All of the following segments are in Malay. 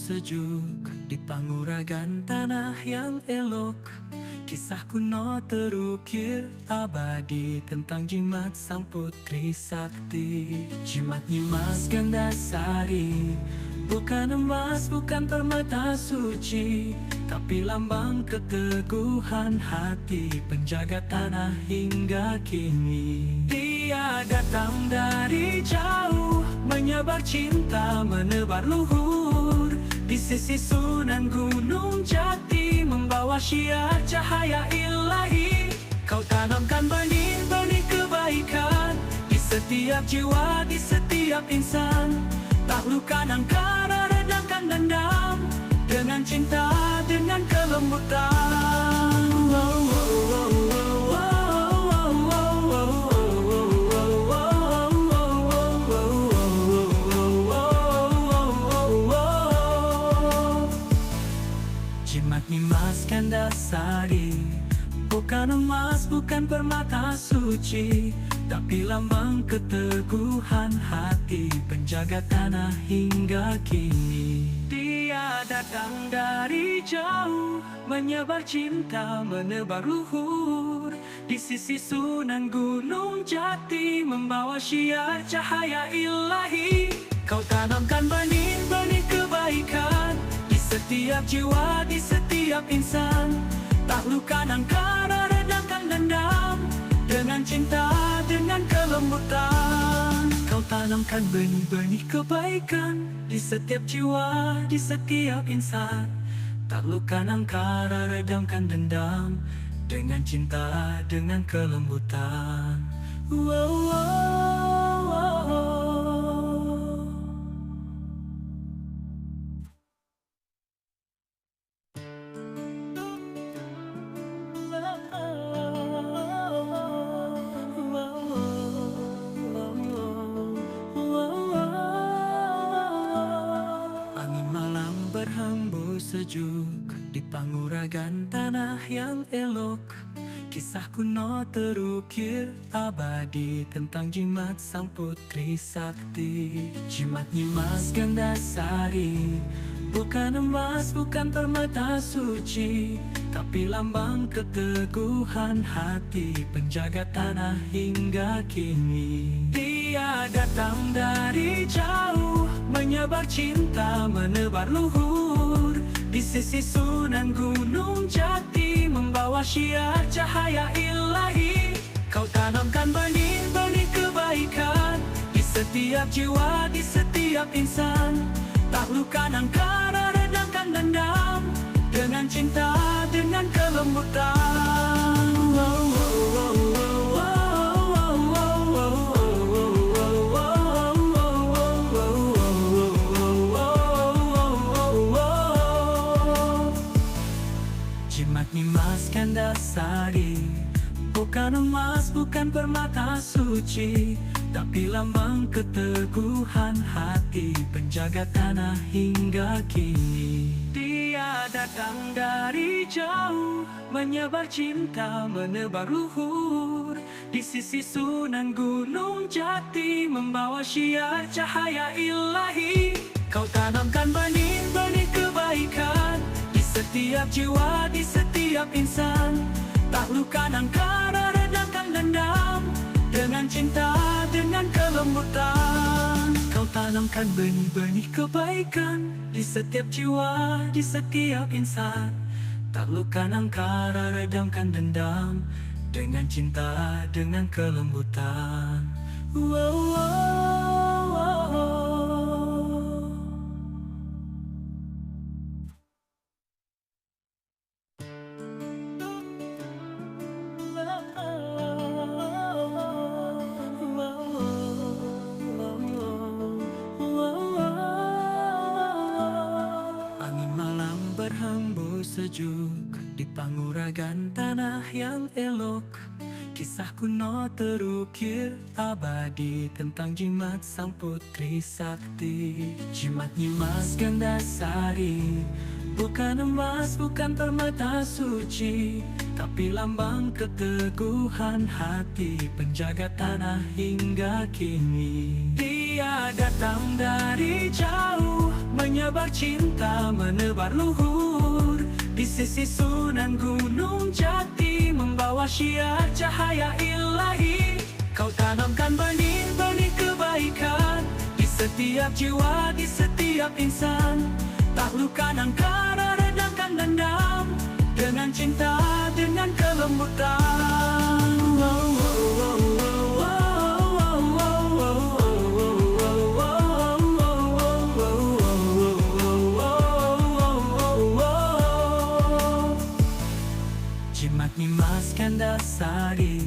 sejuk di panguragan tanah yang elok. Kisah kuno terukir abadi tentang jimat sang putri sakti. Jimat Nyimas Gandasari, bukan emas, bukan permata suci, tapi lambang keteguhan hati, penjaga tanah hingga kini. Dia datang dari jauh, menyebar cinta, menebar luhur. Di sisi Sunan Gunung Jati, membawa syiar cahaya ilahi. Kau tanamkan benih-benih kebaikan di setiap jiwa, di setiap insan. Taklukkan angkara, redamkan dendam, dengan cinta, dengan kelembutan. Jimat Nimas Gandasari, bukan emas, bukan permata suci, tapi lambang keteguhan hati, penjaga tanah hingga kini. Dia datang dari jauh, menyebar cinta, menebar luhur. Di sisi Sunan Gunung Jati, membawa syiar cahaya ilahi. Kau tanamkan benih-benih kebaikan di setiap jiwa, di setiap insan. Taklukkan angkara, redamkan dendam, dengan cinta, dengan kelembutan. Kau tanamkan benih-benih kebaikan di setiap jiwa, di setiap insan. Taklukkan angkara, redamkan dendam, dengan cinta, dengan kelembutan. Wow, wow, wow. Angin malam berhembus sejuk di panguragan tanah yang elok. Kisah kuno terukir abadi tentang jimat sang putri sakti. Jimat Nimas Gandasari, bukan emas, bukan permata suci, tapi lambang keteguhan hati, penjaga tanah hingga kini. Dia datang dari jauh, menyebar cinta, menebar luhur. Di sisi Sunan Gunung Jati, membawa syiar cahaya ilahi. Kau tanamkan benih-benih kebaikan di setiap jiwa, di setiap insan. Taklukkan angkara, redamkan dendam, dengan cinta, dengan kelembutan. Wow, wow, wow, wow. Jimat Nimas Gandasari, bukan emas, bukan permata suci, tapi lambang keteguhan hati, penjaga tanah hingga kini. Dia datang dari jauh, menyebar cinta, menebar luhur. Di sisi Sunan Gunung Jati, membawa syiar cahaya ilahi. Kau tanamkan benih-benih kebaikan di setiap jiwa, di setiap insan. Taklukkan angkara, redamkan dendam, dengan cinta, dengan kelembutan. Kau tanamkan benih-benih kebaikan di setiap jiwa, di setiap insan. Taklukkan angkara, redamkan dendam, dengan cinta, dengan kelembutan. Wow, wow, wow. Angin malam berhembus sejuk di panguragan tanah yang elok. Kisah kuno terukir abadi tentang jimat sang putri sakti. Jimat Nimas Gandasari, bukan emas, bukan permata suci, tapi lambang keteguhan hati, penjaga tanah hingga kini. Dia datang dari jauh, menyebar cinta, menebar luhur. Di sisi Sunan Gunung Jati, membawa syiar cahaya ilahi. Kau tanamkan benih-benih kebaikan di setiap jiwa, di setiap insan. Taklukkan angkara, redamkan dendam, dengan cinta, dengan kelembutan. Wow, wow, wow, wow. Jimat Nimas Gandasari,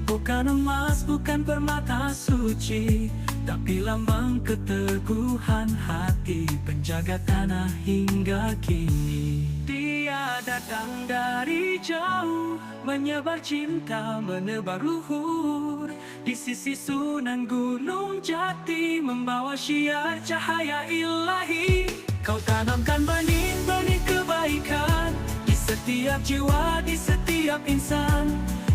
bukan emas, bukan permata suci, tapi lambang keteguhan hati, penjaga tanah hingga kini. Dia datang dari jauh, menyebar cinta, menebar luhur. Di sisi Sunan Gunung Jati, membawa syiar cahaya ilahi. Kau tanamkan benih-benih kebaikan setiap jiwa, di setiap insan.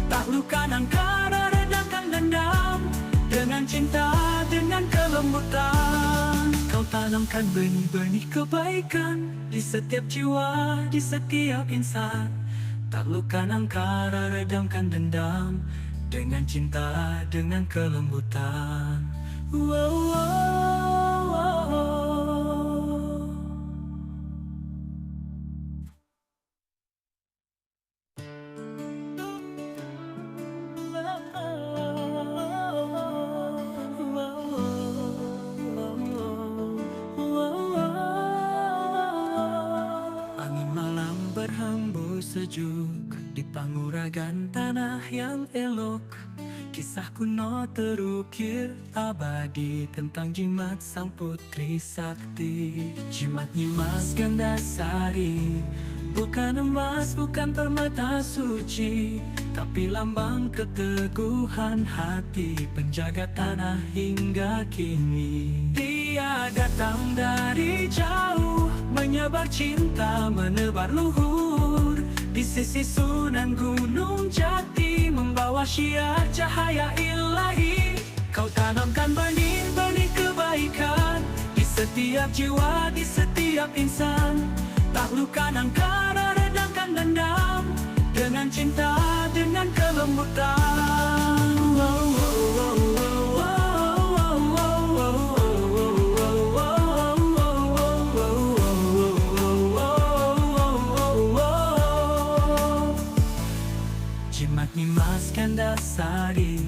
Taklukkan angkara, redamkan dendam, dengan cinta, dengan kelembutan. Kau tanamkan benih-benih kebaikan di setiap jiwa, di setiap insan. Taklukkan angkara, redamkan dendam, dengan cinta, dengan kelembutan. Wow, wow, wow. Angin malam berhembus sejuk di panguragan tanah yang elok. Kisah kuno terukir abadi tentang jimat sang putri sakti. Jimat Nimas Gandasari, bukan emas, bukan permata suci, tapi lambang keteguhan hati, penjaga tanah hingga kini. Dia datang dari jauh, menyebar cinta, menebar luhur, di sisi Sunan Gunung Jati, membawa syiar cahaya ilahi. Kau tanamkan benih-benih kebaikan di setiap jiwa, di setiap insan. Taklukkan angkara, redamkan dendam, dengan cinta, dengan kelembutan. Jimat Nimas Gandasari,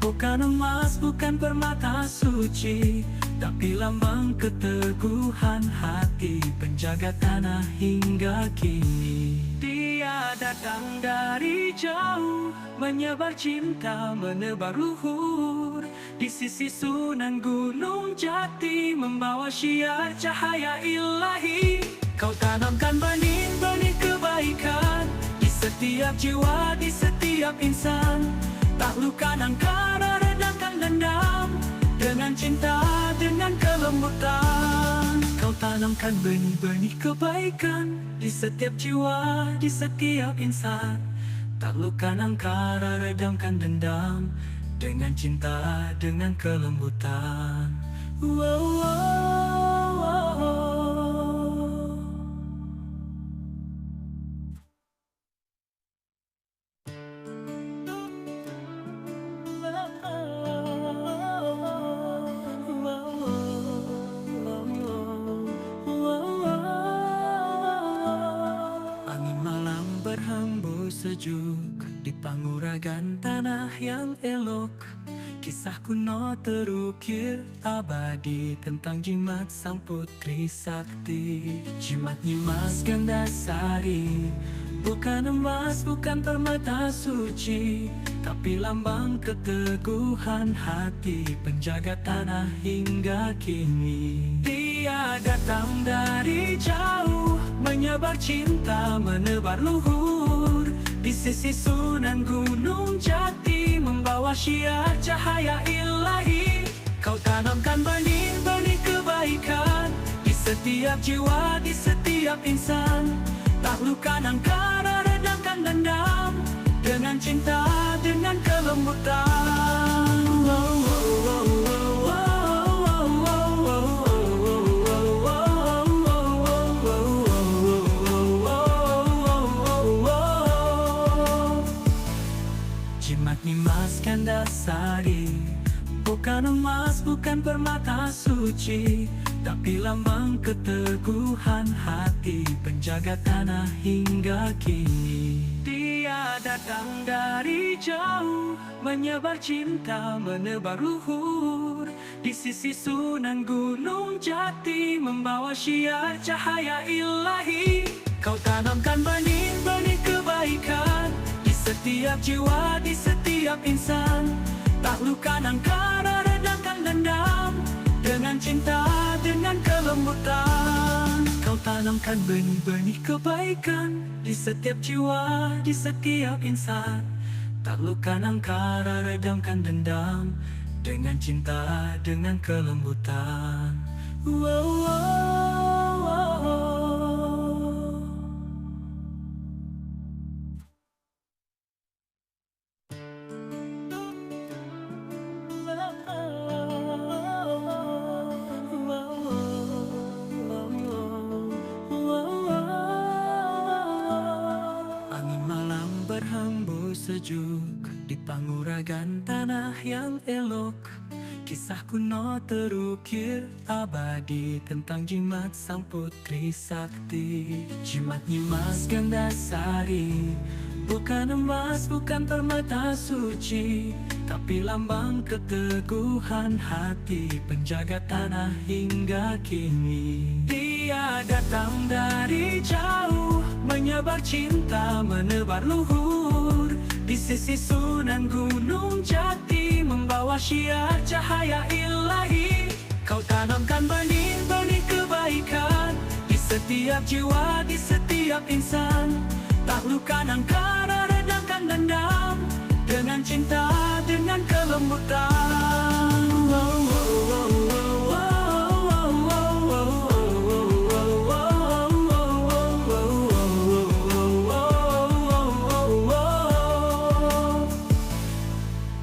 bukan emas, bukan permata suci, tapi lambang keteguhan hati, penjaga tanah hingga kini. Dia datang dari jauh, menyebar cinta, menebar luhur, di sisi Sunan Gunung Jati, membawa syiar cahaya ilahi. Kau tanamkan benih-benih kebaikan di setiap jiwa, di setiap insan. Taklukkan angkara, redamkan dendam, dengan cinta, dengan kelembutan. Kau tanamkan benih-benih kebaikan di setiap jiwa, di setiap insan. Taklukkan angkara, redamkan dendam, dengan cinta, dengan kelembutan. Wow, wow, wow. Angin malam berhembus sejuk di panguragan tanah yang elok. Kisah kuno terukir abadi tentang jimat sang putri sakti. Jimat Nimas Gandasari, bukan emas, bukan permata suci, tapi lambang keteguhan hati, penjaga tanah hingga kini. Dia datang dari jauh, menyebar cinta, menebar luhur, di sisi Sunan Gunung Jati, membawa syiar cahaya ilahi. Kau tanamkan benih-benih kebaikan di setiap jiwa, di setiap insan. Taklukkan angkara, redamkan dendam, dengan cinta, dengan kelembutan. Jimat Nimas Gandasari, bukan emas, bukan permata suci, tapi lambang keteguhan hati, penjaga tanah hingga kini. Dia datang dari jauh, menyebar cinta, menebar luhur, di sisi Sunan Gunung Jati, membawa syiar cahaya ilahi. Kau tanamkan benih-benih kebaikan di setiap jiwa, di setiap insan. Taklukkan angkara, redamkan dendam, dengan cinta, dengan kelembutan. Kau tanamkan benih-benih kebaikan di setiap jiwa, di setiap insan. Taklukkan angkara, redamkan dendam, dengan cinta, dengan kelembutan. Wow, wow, wow. sejuk di panguragan tanah yang elok. Kisah kuno terukir abadi tentang jimat sang putri sakti. Jimat Nimas Gandasari, bukan emas, bukan permata suci, tapi lambang keteguhan hati penjaga tanah hingga kini. Dia datang dari jauh, menyebar cinta, menebar luhur. Di sisi Sunan Gunung Jati, membawa syiar cahaya ilahi. Kau tanamkan benih-benih kebaikan di setiap jiwa, di setiap insan. Taklukkan angkara, redamkan dendam, dengan cinta, dengan kelembutan.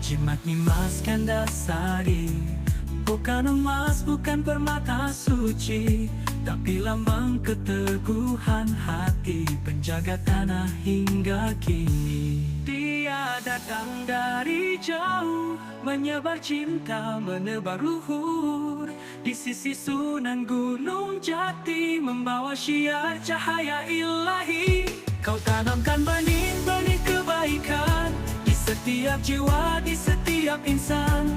Jimat Nimas Gandasari, bukan emas, bukan permata suci, tapi lambang keteguhan hati penjaga tanah hingga kini. Dia datang dari jauh, menyebar cinta, menebar luhur. Di sisi Sunan Gunung Jati, membawa syiar cahaya ilahi. Kau tanamkan benih-benih kebaikan di setiap jiwa, di setiap insan.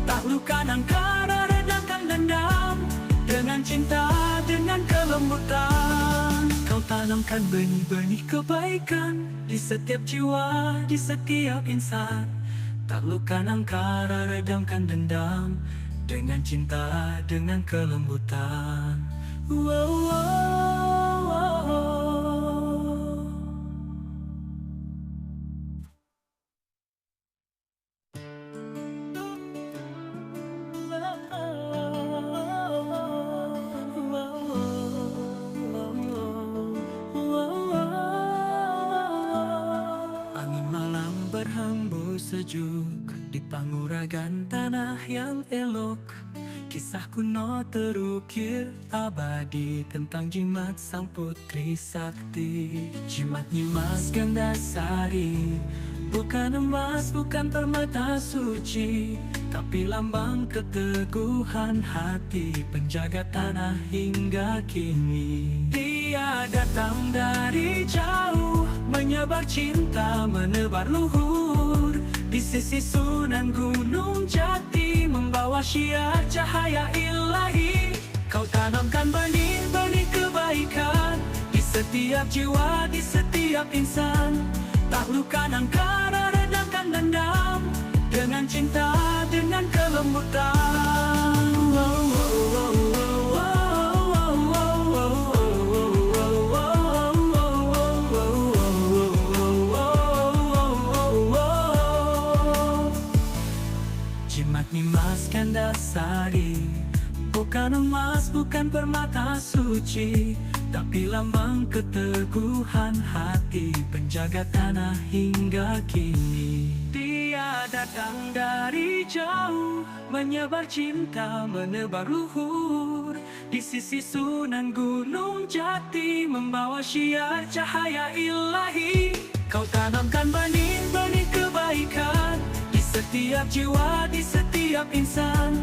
Taklukkan angkara, redamkan dendam, dengan cinta, dengan kelembutan. Kau tanamkan benih-benih kebaikan di setiap jiwa, di setiap insan. Taklukkan angkara, redamkan dendam, dengan cinta, dengan kelembutan. Wow, wow, wow. Berhembus sejuk di panguragan tanah yang elok. Kisah kuno terukir abadi tentang jimat sang putri sakti. Jimat Nimas Gandasari, bukan emas, bukan permata suci, tapi lambang keteguhan hati penjaga tanah hingga kini. Dia datang dari jauh, menyebar cinta, menebar luhur. Di sisi Sunan Gunung Jati, membawa syiar cahaya ilahi. Kau tanamkan benih-benih kebaikan di setiap jiwa, di setiap insan. Taklukkan angkara, redamkan dendam, dengan cinta, dengan kelembutan. Jimat Nimas Gandasari, bukan emas, bukan permata suci, tapi lambang keteguhan hati penjaga tanah hingga kini. Dia datang dari jauh, menyebar cinta, menebar luhur. Di sisi Sunan Gunung Jati, membawa syiar cahaya ilahi. Kau tanamkan benih-benih kebaikan di setiap jiwa, di setiap insan.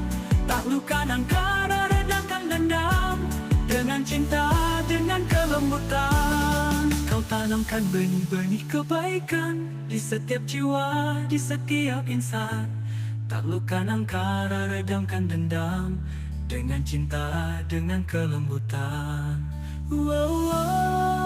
Taklukkan angkara, redamkan dendam, dengan cinta, dengan kelembutan. Kau tanamkan benih-benih kebaikan di setiap jiwa, di setiap insan. Taklukkan angkara, redamkan dendam, dengan cinta, dengan kelembutan. Wow, wow.